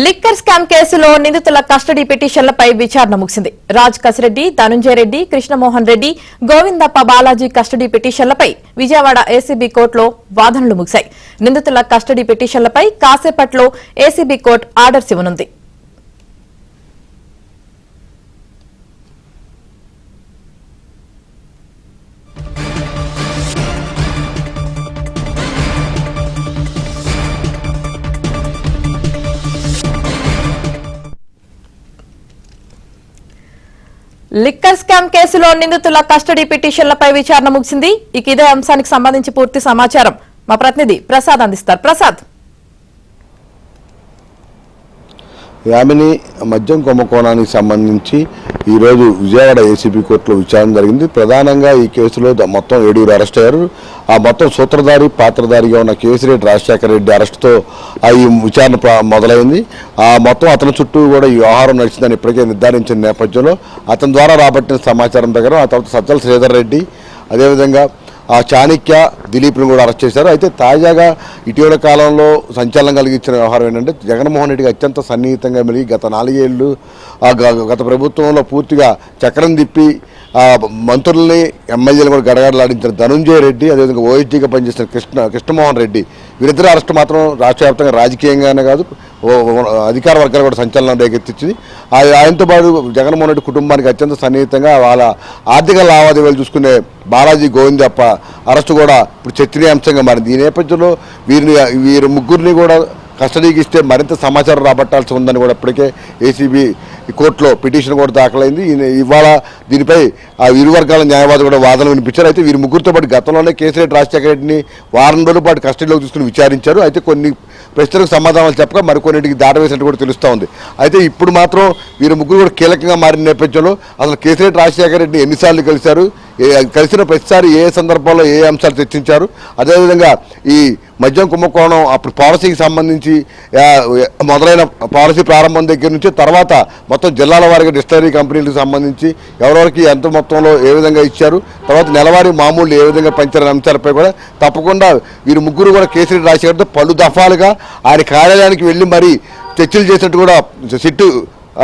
Liquor scam కేసులో నిందితుల custody పిటిషన్లపై విచారణ ముగిసింది. రాజ్ కసిరెడ్డి, ధనుంజయ రెడ్డి, కృష్ణమోహన్ రెడ్డి, గోవిందప్ప బాలాజీ కస్టడీ పిటిషన్లపై విజయవాడ ఏసీబీ కోర్టులో వాదనలు ముగిశాయి. నిందితుల కస్టడీ పిటిషన్లపై కాసేపట్లో ఏసీబీ కోర్టు ఆర్డర్స్ ఇవ్వనుంది. లిక్కర్ స్కామ్ కేసులో నిందితుల కస్టడీ పిటిషన్లపై విచారణ ముగిసింది. ఇదే అంశానికి సంబంధించి పూర్తి సమాచారం మా ప్రతినిధి ప్రసాద్ అందిస్తారు. ప్రసాద్, యామిని మద్యం కుంభకోణానికి సంబంధించి ఈరోజు విజయవాడ ఏసీబీ కోర్టులో విచారణ జరిగింది. ప్రధానంగా ఈ కేసులో మొత్తం 7 అరెస్ట్ అయ్యారు. ఆ మొత్తం సూత్రధారి పాత్రధారిగా ఉన్న కేసిరెడ్డి రాజశేఖర రెడ్డి అరెస్టుతో ఈ విచారణ మొదలైంది. ఆ మొత్తం అతని చుట్టూ కూడా ఈ వ్యవహారం నడిచిందని ఇప్పటికే నిర్ధారించిన నేపథ్యంలో అతని ద్వారా రాబట్టిన సమాచారం దగ్గర ఆ తర్వాత సజ్జల శ్రీధర్ రెడ్డి, అదేవిధంగా ఆ చాణక్య, దిలీప్ను కూడా అరెస్ట్ చేశారు. అయితే తాజాగా ఇటీవల కాలంలో సంచలనం కలిగించిన వ్యవహారం ఏంటంటే జగన్మోహన్ రెడ్డికి అత్యంత సన్నిహితంగా మెలిగి గత 4 ఏళ్ళు గత ప్రభుత్వంలో పూర్తిగా చక్రం తిప్పి మంత్రుల్ని ఎమ్మెల్యేలు కూడా గడగడలాడించిన ధనుంజయ రెడ్డి, అదేవిధంగా ఓఎస్డీగా పనిచేసిన కృష్ణమోహన్ రెడ్డి, వీరిద్దరు అరెస్ట్ మాత్రం రాష్ట్ర వ్యాప్తంగా రాజకీయంగానే కాదు అధికార వర్గాలు కూడా సంచలనం రేకెత్తించింది. ఆయనతో పాటు జగన్మోహన్ రెడ్డి కుటుంబానికి అత్యంత సన్నిహితంగా వాళ్ళ ఆర్థిక లావాదేవీలు చూసుకునే బాలాజీ, గోవిందప్ప అరెస్టు కూడా ఇప్పుడు చర్చనీయాంశంగా మారింది. ఈ నేపథ్యంలో వీరి ముగ్గురిని కూడా కస్టడీకి ఇస్తే మరింత సమాచారం రాబట్టాల్సి ఉందని కూడా ఇప్పటికే ఏసీబీ కోర్టులో పిటిషన్ కూడా దాఖలైంది. ఇవాళ దీనిపై ఇరు వర్గాల న్యాయవాదులు కూడా వాదనలు వినిపించారు. అయితే వీరి ముగ్గురితో పాటు గతంలోనే కేసిరెడ్డి రాజశేఖర రెడ్డిని వారం రోజుల పాటు కస్టడీలోకి తీసుకుని విచారించారు. అయితే కొన్ని ప్రశ్నలకు సమాధానాలు చెప్పక మరికొన్నింటికి దాటవేసినట్టు కూడా తెలుస్తూ ఉంది. అయితే ఇప్పుడు మాత్రం వీరి ముగ్గురు కూడా కీలకంగా మారిన నేపథ్యంలో అసలు కేసిరెడ్డి రాజశేఖర రెడ్డిని ఎన్నిసార్లు కలిశారు, కలిసిన ప్రతిసారి ఏ సందర్భంలో ఏ అంశాలు చర్చించారు, అదేవిధంగా ఈ మద్యం కుంభకోణం అప్పుడు పాలసీకి సంబంధించి మొదలైన పాలసీ ప్రారంభం దగ్గర నుంచి తర్వాత మొత్తం జిల్లాల వారిగా డిస్టలరీ కంపెనీలకు సంబంధించి ఎవరెవరికి ఎంత మొత్తంలో ఏ విధంగా ఇచ్చారు, తర్వాత నెలవారీ మామూలు ఏ విధంగా పంచారనే అంశాలపై కూడా తప్పకుండా వీరు ముగ్గురు కూడా కేసిరెడ్డి రాజశేఖర్తో పలు దఫాలుగా ఆయన కార్యాలయానికి వెళ్ళి మరీ చర్చలు చేసినట్టు కూడా సిట్టు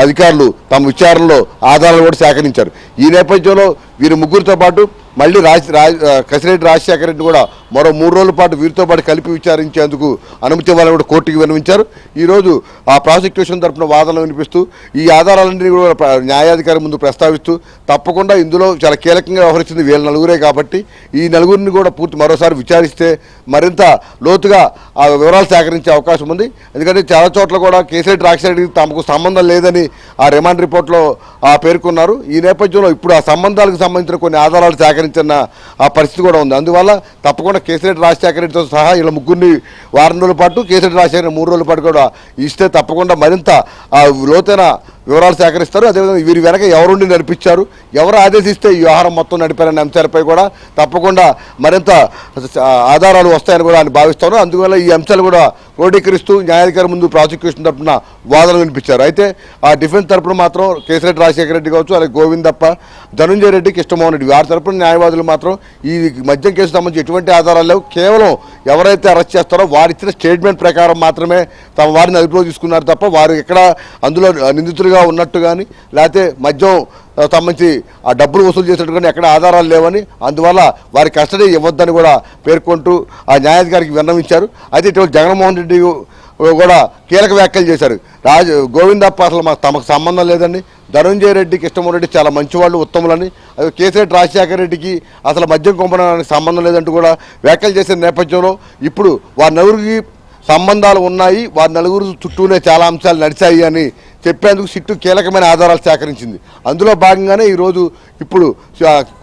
అధికారులు తమ విచారణలో ఆధారాలు కూడా సేకరించారు. ఈ నేపథ్యంలో వీరి ముగ్గురితో పాటు మళ్ళీ కసిరెడ్డి రాజశేఖర రెడ్డి కూడా మరో 3 రోజుల పాటు వీరితో పాటు కలిపి విచారించేందుకు అనుమతి ఇవ్వాలని కూడా కోర్టుకు విన్నవించారు. ఈరోజు ఆ ప్రాసిక్యూషన్ తరఫున వాదనలు వినిపిస్తూ ఈ ఆధారాలన్నీ కూడా న్యాయాధికారి ముందు ప్రస్తావిస్తూ తప్పకుండా ఇందులో చాలా కీలకంగా వ్యవహరించింది వీళ్ళ నలుగురే కాబట్టి ఈ నలుగురిని కూడా మరోసారి విచారిస్తే మరింత లోతుగా ఆ వివరాలు సేకరించే అవకాశం ఉంది. ఎందుకంటే చాలా చోట్ల కూడా కేసిరెడ్డి రాజశేఖర రెడ్డికి తమకు సంబంధం లేదని ఆ రిమాండ్ రిపోర్ట్లో పేర్కొన్నారు. ఈ నేపథ్యంలో ఇప్పుడు ఆ సంబంధాలకు సంబంధించిన కొన్ని ఆధారాలు సేకరించిన ఆ పరిస్థితి కూడా ఉంది. అందువల్ల తప్పకుండా కేసిరెడ్డి రాజశేఖర రెడ్డితో సహా ఇలా ముగ్గురిని వారం రోజుల పాటు, కేసిరెడ్డి రాజశేఖర 3 రోజుల పాటు కూడా ఇస్తే తప్పకుండా మరింత లోతైన వివరాలు సేకరిస్తారు. అదేవిధంగా వీరి వెనక ఎవరుండి నడిపించారు, ఎవరు ఆదేశిస్తే ఈ వ్యవహారం మొత్తం నడిపారనే అంశాలపై కూడా తప్పకుండా మరింత ఆధారాలు వస్తాయని కూడా ఆయన భావిస్తారు. అందువల్ల ఈ అంశాలు కూడా క్రోడీకరిస్తూ న్యాయాధికారి ముందు ప్రాసిక్యూషన్ తరఫున వాదన వినిపించారు. అయితే ఆ డిఫెన్స్ తరఫున మాత్రం కేసిరెడ్డి రాజశేఖర రెడ్డి కావచ్చు, అలాగే గోవిందప్ప, ధనుంజయ రెడ్డి, కృష్ణమోహన్ రెడ్డి వారి తరఫున న్యాయవాదులు మాత్రం ఈ మద్యం కేసు సంబంధించి ఎటువంటి ఆధారాలు లేవు, కేవలం ఎవరైతే అరెస్ట్ చేస్తారో వారు ఇచ్చిన స్టేట్మెంట్ ప్రకారం మాత్రమే తమ వారిని అదుపులో తీసుకున్నారు తప్ప వారు ఎక్కడ అందులో నిందితులుగా ఉన్నట్టు కానీ లేకపోతే మద్యం సంబంధించి ఆ డబ్బులు వసూలు చేసినట్టు కానీ ఎక్కడ ఆధారాలు లేవని, అందువల్ల వారి కస్టడీ ఇవ్వద్దని కూడా పేర్కొంటూ ఆ న్యాయాధికారికి విన్నవించారు. అయితే ఇటువంటి జగన్మోహన్ రెడ్డి కూడా కీలక వ్యాఖ్యలు చేశారు. గోవిందప్ప అసలు తమకు సంబంధం లేదని, ధనుంజయ రెడ్డి, కృష్ణమోహన్ రెడ్డి చాలా మంచివాళ్ళు, ఉత్తములని, అదే కేసిరెడ్డి రాజశేఖర రెడ్డికి అసలు మద్యం కుంభకోణానికి సంబంధం లేదంటూ కూడా వ్యాఖ్యలు చేసిన నేపథ్యంలో ఇప్పుడు వారి నలుగురికి సంబంధాలు ఉన్నాయి, వారి నలుగురు చుట్టూనే చాలా అంశాలు నడిచాయి అని చెప్పేందుకు సిట్టు కీలకమైన ఆధారాలు సేకరించింది. అందులో భాగంగానే ఈరోజు ఇప్పుడు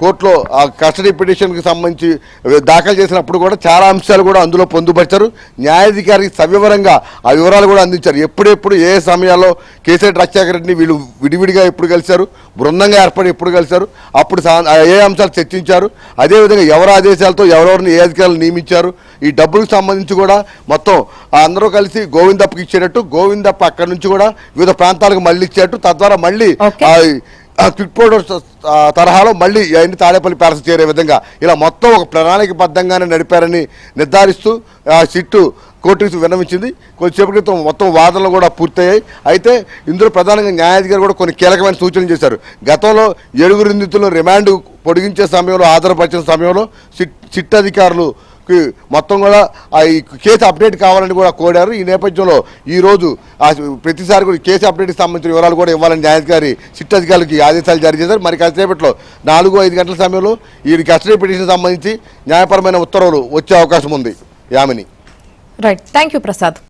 కోర్టులో ఆ కస్టడీ పిటిషన్కి సంబంధించి దాఖలు చేసినప్పుడు కూడా చాలా అంశాలు కూడా అందులో పొందుపరిచారు. న్యాయాధికారికి సవివరంగా ఆ వివరాలు కూడా అందించారు. ఎప్పుడెప్పుడు ఏ సమయాల్లో కేసిరెడ్డి రాజశేఖర రెడ్డిని వీళ్ళు విడివిడిగా ఎప్పుడు కలిశారు, బృందంగా ఏర్పడి ఎప్పుడు కలిశారు, అప్పుడు ఏ అంశాలు చర్చించారు, అదేవిధంగా ఎవరి ఆదేశాలతో ఎవరెవరిని ఏ అధికారులు నియమించారు, ఈ డబ్బులకు సంబంధించి కూడా మొత్తం అందరూ కలిసి గోవిందప్పకి ఇచ్చేటట్టు, గోవిందప్ప అక్కడి నుంచి కూడా వివిధ ప్రాంతాలకు మళ్ళీ ఇచ్చేటట్టు, తద్వారా మళ్ళీ క్విక్ ప్రోడర్ తరహాలో మళ్ళీ అవన్నీ తాడేపల్లి ప్యాలెస్ చేరే విధంగా ఇలా మొత్తం ఒక ప్రణాళికబద్ధంగానే నడిపారని నిర్ధారిస్తూ సిట్టు కోర్టుకు విన్నవించింది. కొద్దిసేపటి క్రితం మొత్తం వాదనలు కూడా పూర్తయ్యాయి. అయితే ఇందులో ప్రధానంగా న్యాయాధికారి కూడా కొన్ని కీలకమైన సూచనలు చేశారు. గతంలో 7 నిందితులను రిమాండ్ పొడిగించే సమయంలో హాజరుపరిచిన సమయంలో సిట్ అధికారులు మొత్తం కూడా ఈ కేసు అప్డేట్ కావాలని కూడా కోరారు. ఈ నేపథ్యంలో ఈరోజు ప్రతిసారి కూడా కేసు అప్డేట్కి సంబంధించిన వివరాలు కూడా ఇవ్వాలని న్యాయాధికారి సిట్ అధికారులకి ఆదేశాలు జారీ చేశారు. మరి కాసేపట్లో 4-5 గంటల సమయంలో ఈ కస్టడీ పిటిషన్ సంబంధించి న్యాయపరమైన ఉత్తర్వులు వచ్చే అవకాశం ఉంది. Yamini. Right, thank you Prasad.